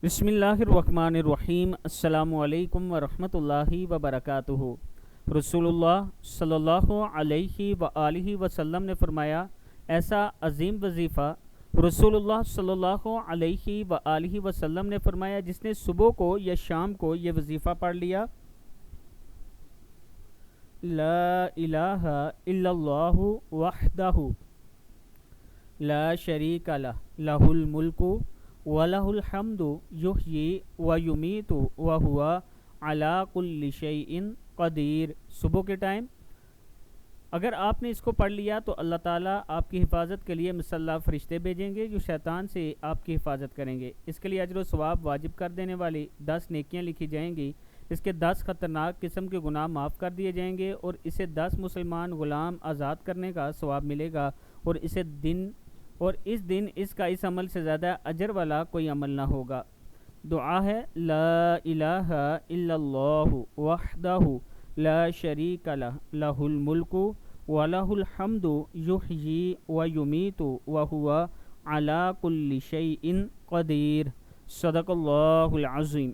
بسم اللہ الرحمن الرحیم۔ السلام علیکم ورحمۃ اللہ وبرکاتہ۔ رسول اللہ صلی اللہ علیہ وآلہ وسلم نے فرمایا، ایسا عظیم وظیفہ رسول اللہ صلی اللہ علیہ وآلہ وسلم نے فرمایا جس نے صبح کو یا شام کو یہ وظیفہ پڑھ لیا، لا الہ الا اللہ وحدہ لا شریک لہ، لہ الملک وَلَهُ الْحَمْدُ يُحْيِي وَيُمِيتُ وَهُوَ عَلَىٰ كُلِّ شَيْءٍ قدیر۔ صبح کے ٹائم اگر آپ نے اس کو پڑھ لیا تو اللہ تعالیٰ آپ کی حفاظت کے لیے مسلح فرشتے بھیجیں گے جو شیطان سے آپ کی حفاظت کریں گے۔ اس کے لیے اجر و ثواب واجب کر دینے والی 10 نیکیاں لکھی جائیں گی۔ اس کے 10 خطرناک قسم کے گناہ معاف کر دیے جائیں گے اور اسے 10 مسلمان غلام آزاد کرنے کا ثواب ملے گا، اور اس دن اس کا اس عمل سے زیادہ اجر والا کوئی عمل نہ ہوگا۔ دعا ہے، لا الہ الا اللہ وحدہ لا شریک لہ، لہ الملک ولہ الحمد یحیی ویمیت وہو علی کل شیء قدیر۔ صدق اللہ العظیم۔